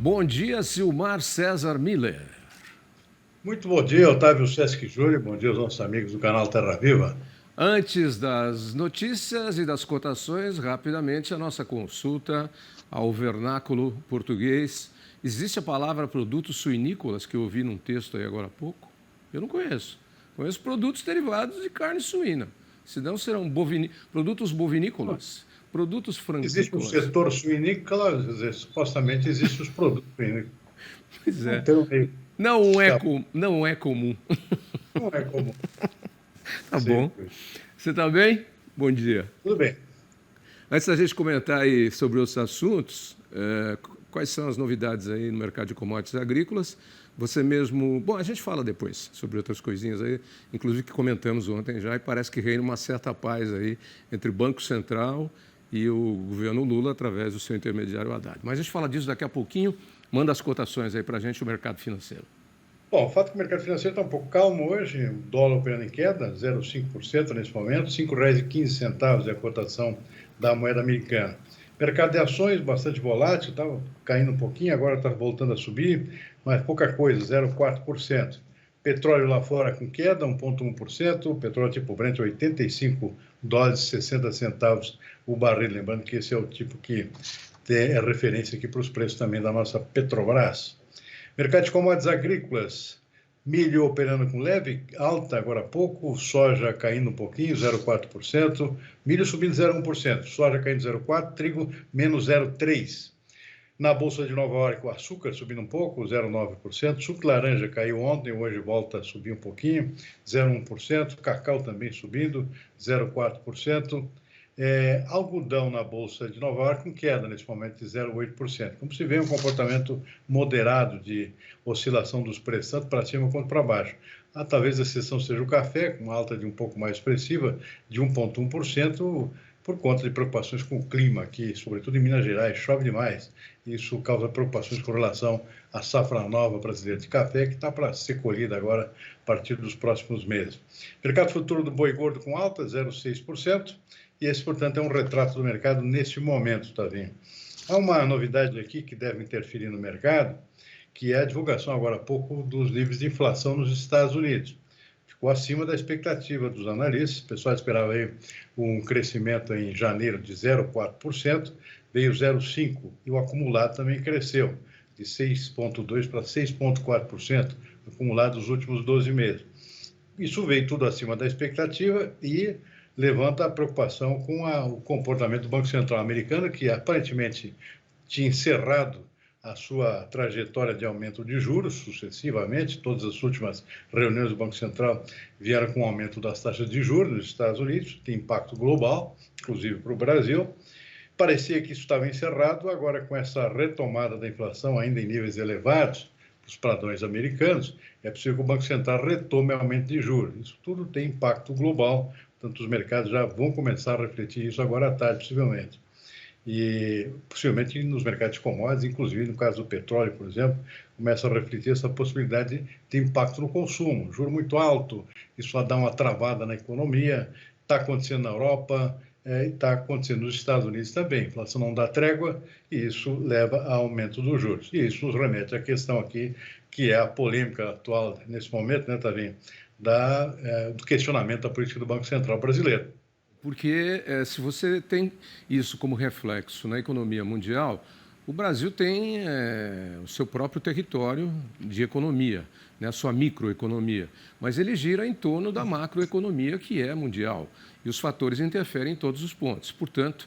Bom dia, Silmar César Miller. Muito bom dia, Otávio Sesc Júnior. Bom dia aos nossos amigos do canal Terra Viva. Antes das notícias e das cotações, rapidamente a nossa consulta ao vernáculo português. Existe a palavra produtos suinícolas, que eu ouvi num texto aí agora há pouco? Eu não conheço. Conheço produtos derivados de carne suína. Senão serão produtos bovinícolas, produtos Existe um franquícolas. setor suinícola, supostamente existem os produtos suinícolas. Pois é. Não Não é comum. Não é comum. Tá bom. Você está bem? Bom dia. Tudo bem. Antes da gente comentar aí sobre outros assuntos, quais são as novidades aí no mercado de commodities agrícolas? Você mesmo... Bom, a gente fala depois sobre outras coisinhas aí, inclusive que comentamos ontem já, e parece que reina uma certa paz aí entre o Banco Central e o governo Lula através do seu intermediário Haddad. Mas a gente fala disso daqui a pouquinho. Manda as cotações aí para a gente, o mercado financeiro. Bom, o fato é que o mercado financeiro está um pouco calmo hoje, o dólar operando em queda, 0,5% nesse momento, R$ 5,15 é a cotação da moeda americana. Mercado de ações bastante volátil, estava caindo um pouquinho, agora está voltando a subir, mas pouca coisa, 0,4%. Petróleo lá fora com queda, 1,1%, petróleo tipo Brent, $85,60 o barril, lembrando que esse é o tipo que é referência aqui para os preços também da nossa Petrobras. Mercado de commodities agrícolas, milho operando com leve alta agora há pouco, soja caindo um pouquinho, 0,4%, milho subindo 0,1%, soja caindo 0,4%, trigo menos 0,3%. Na Bolsa de Nova York, o açúcar subindo um pouco, 0,9%, suco de laranja caiu ontem, hoje volta a subir um pouquinho, 0,1%, cacau também subindo, 0,4%. Algodão na Bolsa de Nova York com queda nesse momento de 0,8%. Como se vê, um comportamento moderado de oscilação dos preços, tanto para cima quanto para baixo. Talvez a exceção seja o café, com uma alta de um pouco mais expressiva, de 1,1%, por conta de preocupações com o clima aqui, sobretudo em Minas Gerais, chove demais. Isso causa preocupações com relação à safra nova brasileira de café, que está para ser colhida agora a partir dos próximos meses. Mercado futuro do boi gordo com alta, 0,6%. E esse, portanto, é um retrato do mercado neste momento, Tavinho. Há uma novidade aqui que deve interferir no mercado, que é a divulgação agora há pouco dos níveis de inflação nos Estados Unidos. Ficou acima da expectativa dos analistas. O pessoal esperava aí um crescimento em janeiro de 0,4%, veio 0,5%, e o acumulado também cresceu, de 6,2% para 6,4%, acumulado nos últimos 12 meses. Isso veio tudo acima da expectativa e levanta a preocupação com o comportamento do Banco Central americano, que aparentemente tinha encerrado a sua trajetória de aumento de juros sucessivamente. Todas as últimas reuniões do Banco Central vieram com o aumento das taxas de juros nos Estados Unidos, tem impacto global, inclusive para o Brasil. Parecia que isso estava encerrado, agora com essa retomada da inflação ainda em níveis elevados, os padrões americanos, é possível que o Banco Central retome o aumento de juros. Isso tudo tem impacto global, portanto os mercados já vão começar a refletir isso agora à tarde, possivelmente. E possivelmente nos mercados de commodities, inclusive no caso do petróleo, por exemplo, começa a refletir essa possibilidade de ter impacto no consumo. Juro muito alto, isso vai dar uma travada na economia, está acontecendo na Europa, está acontecendo nos Estados Unidos também. A inflação não dá trégua e isso leva a aumento dos juros. E isso nos remete à questão aqui, que é a polêmica atual nesse momento, né, Tavinho, do questionamento da política do Banco Central brasileiro. Porque se você tem isso como reflexo na economia mundial, o Brasil tem o seu próprio território de economia, né, a sua microeconomia, mas ele gira em torno da macroeconomia, que é mundial, e os fatores interferem em todos os pontos. Portanto,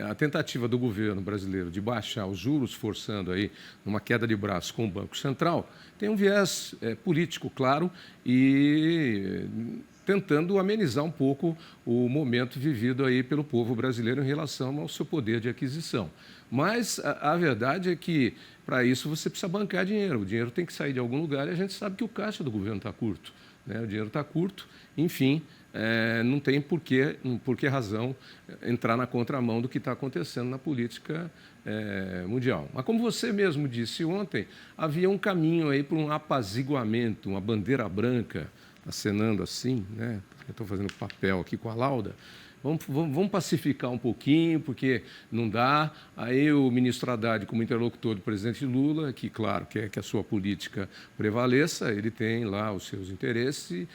a tentativa do governo brasileiro de baixar os juros, forçando aí uma queda de braço com o Banco Central, tem um viés político, claro, e tentando amenizar um pouco o momento vivido aí pelo povo brasileiro em relação ao seu poder de aquisição. Mas a verdade é que, para isso, você precisa bancar dinheiro. O dinheiro tem que sair de algum lugar e a gente sabe que o caixa do governo está curto, né? O dinheiro está curto, enfim, não tem por que razão entrar na contramão do que está acontecendo na política mundial. Mas, como você mesmo disse ontem, havia um caminho aí para um apaziguamento, uma bandeira branca, acenando assim, né? Eu estou fazendo papel aqui com a lauda, vamos pacificar um pouquinho, porque não dá. Aí o ministro Haddad, como interlocutor do presidente Lula, que, claro, quer que a sua política prevaleça, ele tem lá os seus interesses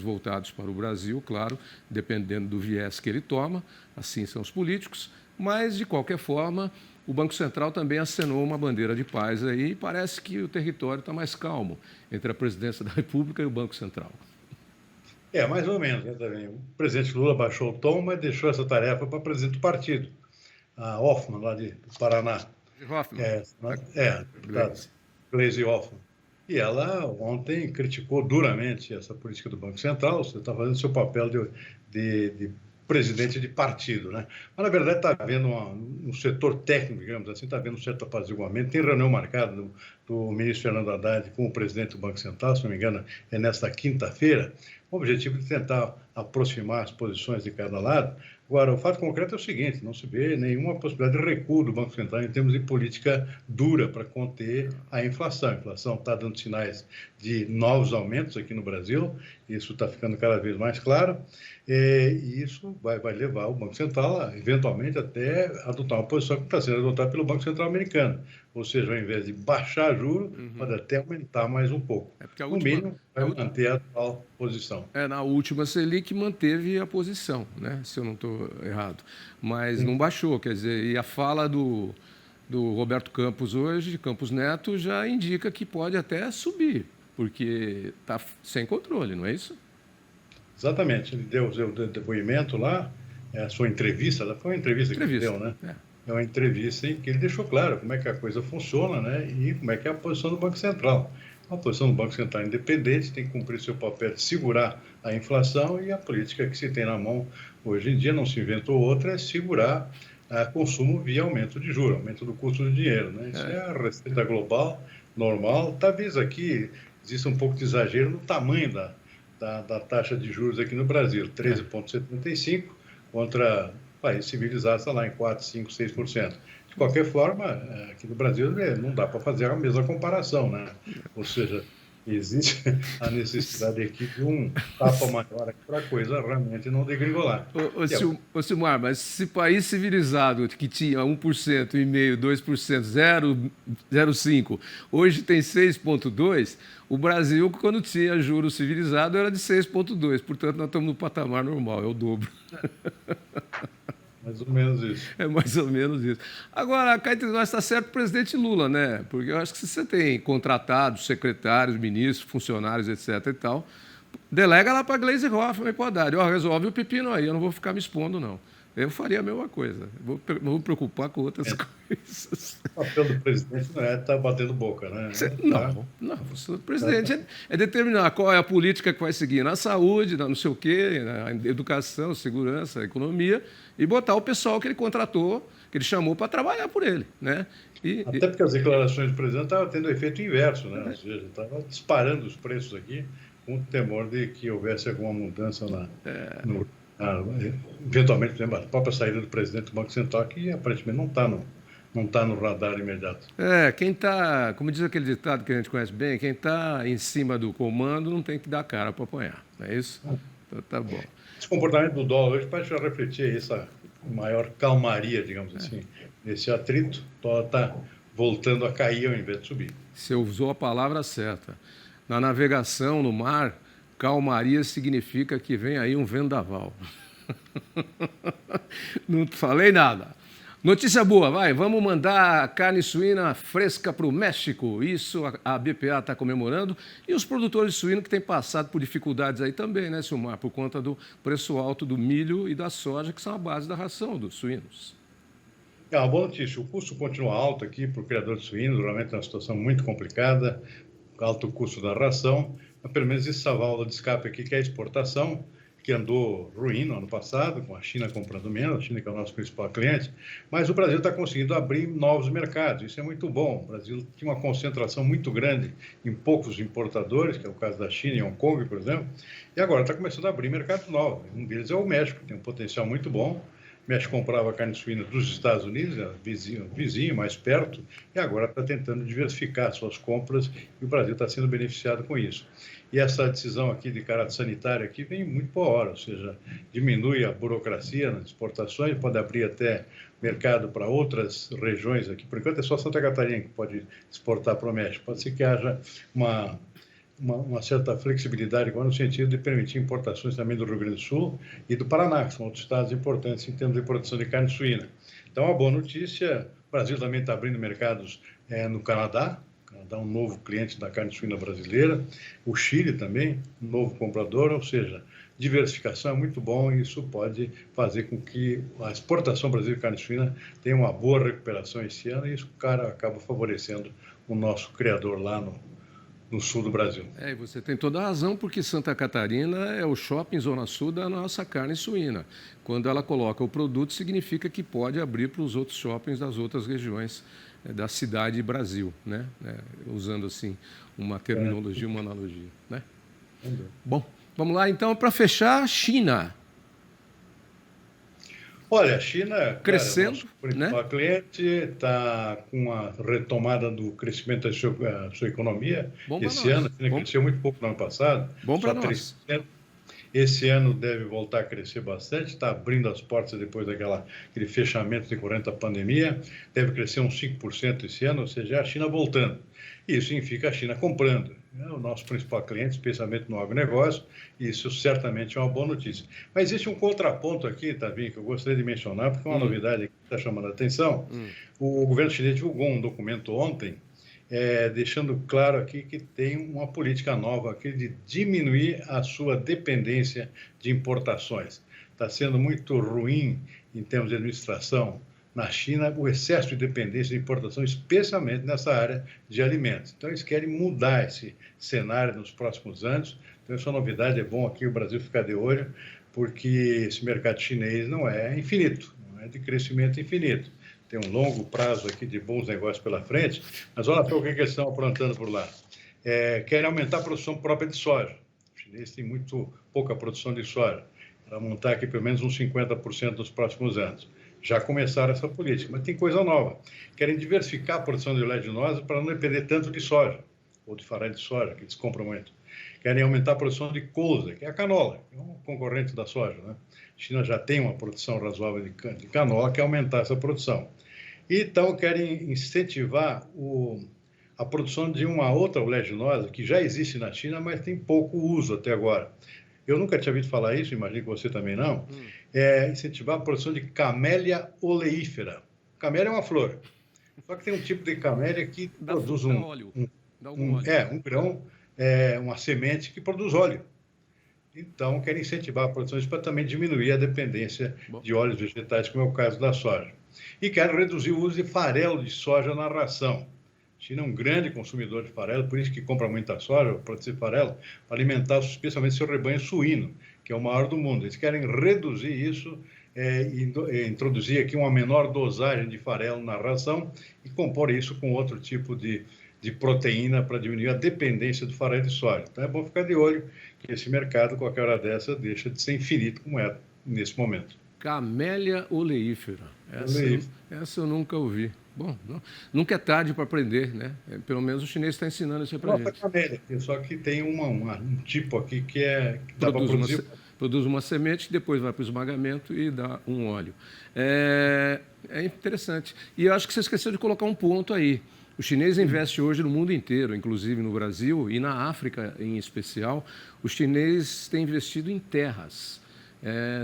voltados para o Brasil, claro, dependendo do viés que ele toma, assim são os políticos, mas, de qualquer forma, o Banco Central também acenou uma bandeira de paz aí e parece que o território está mais calmo entre a presidência da República e o Banco Central. Mais ou menos, né, também. O presidente Lula baixou o tom, mas deixou essa tarefa para o presidente do partido, a Hoffmann, lá do Paraná. Hoffmann. Deputada Gleisi Hoffmann. E ela ontem criticou duramente essa política do Banco Central. Você está fazendo seu papel de presidente de partido, né? Mas, na verdade, está havendo um setor técnico, digamos assim, está havendo um certo apaziguamento. Tem reunião marcada do ministro Fernando Haddad com o presidente do Banco Central, se não me engano, é nesta quinta-feira, com o objetivo de tentar aproximar as posições de cada lado. Agora, o fato concreto é o seguinte: não se vê nenhuma possibilidade de recuo do Banco Central em termos de política dura para conter a inflação. A inflação está dando sinais de novos aumentos aqui no Brasil, isso está ficando cada vez mais claro, e isso vai levar o Banco Central a, eventualmente, até adotar uma posição que está sendo adotada pelo Banco Central americano. Ou seja, ao invés de baixar juros, pode até aumentar mais um pouco. No mínimo, vai manter a atual posição. Na última Selic manteve a posição, né? Se eu não estou errado. Mas não baixou, quer dizer, e a fala do Roberto Campos hoje, Campos Neto, já indica que pode até subir, porque está sem controle, não é isso? Exatamente. Ele deu o seu depoimento lá, a sua entrevista, foi uma entrevista que ele deu, né? É uma entrevista em que ele deixou claro como é que a coisa funciona, né? E como é que é a posição do Banco Central. A posição do Banco Central independente tem que cumprir seu papel de segurar a inflação, e a política que se tem na mão hoje em dia, não se inventou outra, é segurar consumo via aumento de juros, aumento do custo do dinheiro, né? Isso é a receita global, normal. Talvez aqui exista um pouco de exagero no tamanho da taxa de juros aqui no Brasil, 13,75 contra países civilizados está lá em 4%, 5%, 6%. De qualquer forma, aqui no Brasil não dá para fazer a mesma comparação, né? Ou seja, existe a necessidade aqui de um tapa maior para a coisa realmente não degringolar. Ô Silmar, mas se país civilizado que tinha 1%, 1,5%, 2%, 0,5%, hoje tem 6,2%, o Brasil, quando tinha juros civilizado, era de 6,2%. Portanto, nós estamos no patamar normal, é o dobro. Mais ou menos isso. É mais ou menos isso. Agora, cá entre nós está certo o presidente Lula, né? Porque eu acho que se você tem contratados, secretários, ministros, funcionários, etc. e tal, delega lá para a Gleisi Hoffmann e para o Haddad. Resolve o pepino aí, eu não vou ficar me expondo, não. Eu faria a mesma coisa. Vou me preocupar com outras coisas. O papel do presidente não é estar batendo boca, né? Não. O presidente é determinar qual é a política que vai seguir na saúde, não sei o quê, na educação, segurança, economia, e botar o pessoal que ele contratou, que ele chamou para trabalhar por ele, né? Até porque as declarações do presidente estavam tendo efeito inverso, né? Ou seja, estava disparando os preços aqui, com o temor de que houvesse alguma mudança eventualmente, por exemplo, a própria saída do presidente do Banco Central, que aparentemente não tá no radar imediato. Quem está, como diz aquele ditado que a gente conhece bem, quem está em cima do comando não tem que dar cara para apanhar, não é isso? Então tá bom. Esse comportamento do dólar hoje pode refletir essa maior calmaria, digamos assim, nesse atrito. O dólar está voltando a cair ao invés de subir. Você usou a palavra certa. Na navegação, no mar, calmaria significa que vem aí um vendaval. Não falei nada. Notícia boa, vamos mandar carne suína fresca para o México. Isso a BPA está comemorando. E os produtores de suíno que têm passado por dificuldades aí também, né, Silmar? Por conta do preço alto do milho e da soja, que são a base da ração dos suínos. Uma boa notícia. O custo continua alto aqui para o criador de suínos. Realmente é uma situação muito complicada. Alto custo da ração. Mas pelo menos esse válvula de escape aqui, que é a exportação, que andou ruim no ano passado, com a China comprando menos, a China que é o nosso principal cliente, mas o Brasil está conseguindo abrir novos mercados, isso é muito bom. O Brasil tinha uma concentração muito grande em poucos importadores, que é o caso da China e Hong Kong, por exemplo, e agora está começando a abrir mercados novos. Um deles é o México, que tem um potencial muito bom, O México comprava carne suína dos Estados Unidos, era vizinho, mais perto, e agora está tentando diversificar suas compras e o Brasil está sendo beneficiado com isso. E essa decisão aqui de caráter sanitário aqui vem muito boa hora, ou seja, diminui a burocracia nas exportações, pode abrir até mercado para outras regiões aqui. Por enquanto é só Santa Catarina que pode exportar para o México. Pode ser que haja uma certa flexibilidade agora no sentido de permitir importações também do Rio Grande do Sul e do Paraná, que são outros estados importantes em termos de produção de carne suína. Então, uma boa notícia, o Brasil também está abrindo mercados no Canadá, um novo cliente da carne suína brasileira, o Chile também, um novo comprador, ou seja, diversificação é muito bom e isso pode fazer com que a exportação brasileira de carne suína tenha uma boa recuperação esse ano e isso, cara, acaba favorecendo o nosso criador lá no sul do Brasil. E você tem toda a razão, porque Santa Catarina é o shopping Zona Sul da nossa carne suína. Quando ela coloca o produto, significa que pode abrir para os outros shoppings das outras regiões da cidade Brasil, né? Usando assim uma terminologia, uma analogia, né? Bom, vamos lá então para fechar, China. Olha, a China, crescendo, nosso principal cliente, está com a retomada do crescimento da sua economia. Esse ano, a China cresceu muito pouco no ano passado. Bom para nós. Esse ano deve voltar a crescer bastante, está abrindo as portas depois daquele fechamento decorrente da pandemia, deve crescer uns 5% esse ano, ou seja, a China voltando. Isso significa a China comprando. É o nosso principal cliente, especialmente no agronegócio, e isso certamente é uma boa notícia. Mas existe um contraponto aqui, Tavinho, que eu gostaria de mencionar, porque é uma novidade que está chamando a atenção. O governo chinês divulgou um documento ontem, deixando claro aqui que tem uma política nova aqui de diminuir a sua dependência de importações. Está sendo muito ruim em termos de administração na China o excesso de dependência de importação, especialmente nessa área de alimentos. Então, eles querem mudar esse cenário nos próximos anos. Então, essa novidade é bom aqui o Brasil ficar de olho, porque esse mercado chinês não é infinito, não é de crescimento infinito. Tem um longo prazo aqui de bons negócios pela frente, mas olha para o que eles estão aprontando por lá. Querem aumentar a produção própria de soja. Os chineses têm pouca produção de soja, para montar aqui pelo menos uns 50% nos próximos anos. Já começaram essa política, mas tem coisa nova. Querem diversificar a produção de oleaginosa para não depender tanto de soja, ou de farelo de soja, que eles compram muito. Querem aumentar a produção de couve, que é a canola, que é um concorrente da soja, né? A China já tem uma produção razoável de canola, quer aumentar essa produção. Então, querem incentivar a produção de uma outra oleaginosa que já existe na China, mas tem pouco uso até agora. Eu nunca tinha ouvido falar isso, imagino que você também não. Incentivar a produção de camélia oleífera. Camélia é uma flor. Só que tem um tipo de camélia que produz um grão, uma semente que produz óleo. Então, querem incentivar a produção disso para também diminuir a dependência de óleos vegetais, como é o caso da soja. E querem reduzir o uso de farelo de soja na ração. A China é um grande consumidor de farelo, por isso que compra muita soja, produzir farelo, para alimentar especialmente seu rebanho suíno, que é o maior do mundo. Eles querem reduzir isso, introduzir aqui uma menor dosagem de farelo na ração e compor isso com outro tipo de proteína para diminuir a dependência do farelo de soja. Então é bom ficar de olho que esse mercado, qualquer hora dessa, deixa de ser infinito como é nesse momento. Camélia oleífera. Essa eu nunca ouvi. Bom, nunca é tarde para aprender, né? Pelo menos o chinês está ensinando isso para a gente. Camélia, só que tem um tipo aqui que dá para produzir. Produz uma semente, depois vai para o esmagamento e dá um óleo. É interessante. E eu acho que você esqueceu de colocar um ponto aí. O chinês investe hoje no mundo inteiro, inclusive no Brasil e na África em especial. Os chineses têm investido em terras.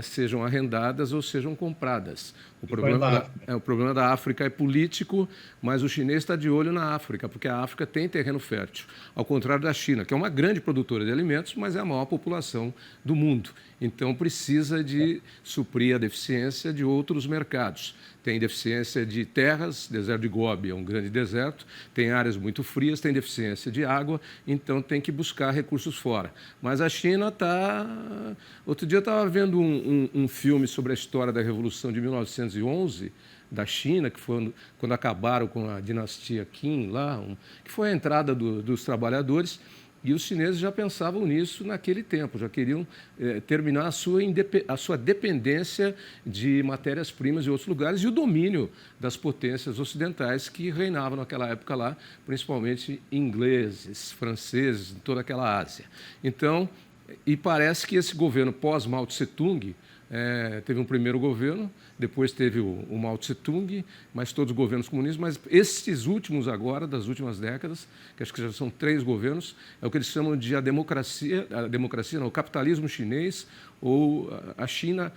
Sejam arrendadas ou sejam compradas. O problema da África é político, mas o chinês está de olho na África, porque a África tem terreno fértil, ao contrário da China, que é uma grande produtora de alimentos, mas é a maior população do mundo. Então, precisa de suprir a deficiência de outros mercados. Tem deficiência de terras, deserto de Gobi é um grande deserto, tem áreas muito frias, tem deficiência de água, então tem que buscar recursos fora. Mas a China está... Outro dia eu estava vendo um filme sobre a história da Revolução de 1911, da China, que foi quando acabaram com a dinastia Qin, lá, que foi a entrada dos trabalhadores, E os chineses já pensavam nisso naquele tempo, já queriam terminar a sua dependência de matérias-primas de outros lugares e o domínio das potências ocidentais que reinavam naquela época lá, principalmente ingleses, franceses, em toda aquela Ásia. Então, e parece que esse governo pós-Mao Tse-tung, teve um primeiro governo, depois teve o Mao Tse-tung, mas todos os governos comunistas, mas esses últimos agora, das últimas décadas, que acho que já são 3 governos, é o que eles chamam de a democracia não, o capitalismo chinês, ou a China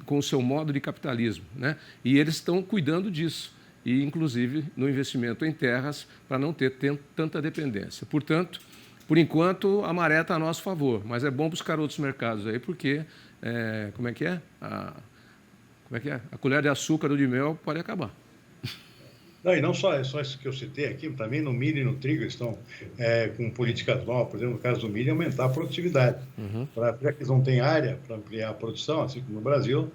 com o seu modo de capitalismo, né? E eles estão cuidando disso, e inclusive no investimento em terras, para não ter tanta dependência. Portanto, por enquanto, a maré está a nosso favor, mas é bom buscar outros mercados aí, porque como é que é? A colher de açúcar ou de mel pode acabar. Não, e não só isso que eu citei aqui, também no milho e no trigo estão com políticas novas, por exemplo, no caso do milho, aumentar a produtividade. Já que eles não têm área para ampliar a produção, assim como no Brasil,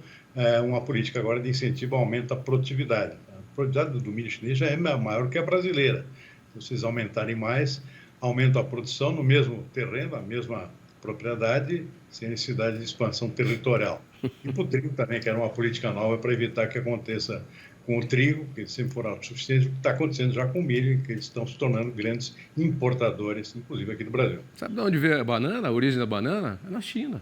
uma política agora de incentivo aumenta a produtividade. A produtividade do milho chinês já é maior que a brasileira. Se vocês aumentarem mais, aumenta a produção no mesmo terreno, a mesma propriedade, sem necessidade de expansão territorial. E para o trigo também, que era uma política nova para evitar que aconteça com o trigo, que sempre for autossuficiente, o que está acontecendo já com o milho, que eles estão se tornando grandes importadores, inclusive aqui no Brasil. Sabe de onde veio a banana, a origem da banana? É na China.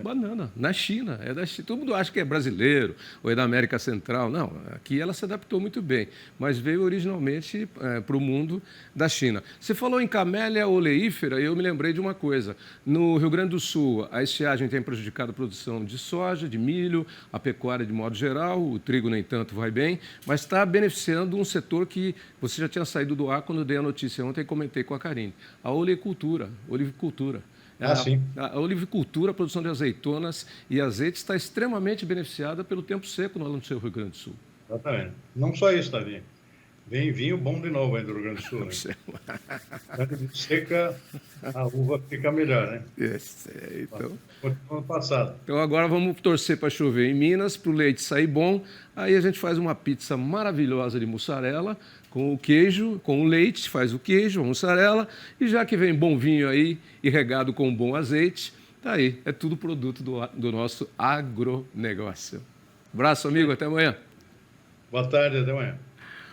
Banana, na China, é da China. Todo mundo acha que é brasileiro ou é da América Central. Não, aqui ela se adaptou muito bem, mas veio originalmente para o mundo da China. Você falou em camélia oleífera e eu me lembrei de uma coisa. No Rio Grande do Sul, a estiagem tem prejudicado a produção de soja, de milho, a pecuária de modo geral, o trigo, nem tanto, vai bem, mas está beneficiando um setor que você já tinha saído do ar quando eu dei a notícia ontem e comentei com a Karine, a olivicultura. A olivicultura, a produção de azeitonas e azeite está extremamente beneficiada pelo tempo seco no seu Rio Grande do Sul. Exatamente. Não só isso, Davi. Vem vinho bom de novo aí do Rio Grande do Sul. Né? Quando seca, a uva fica melhor, né? Então, ano passado. Então agora vamos torcer para chover em Minas, para o leite sair bom. Aí a gente faz uma pizza maravilhosa de mussarela com o queijo, com o leite, faz o queijo, a mussarela, e já que vem bom vinho aí e regado com bom azeite, tá aí, é tudo produto do nosso agronegócio. Abraço, amigo, até amanhã. Boa tarde, até amanhã.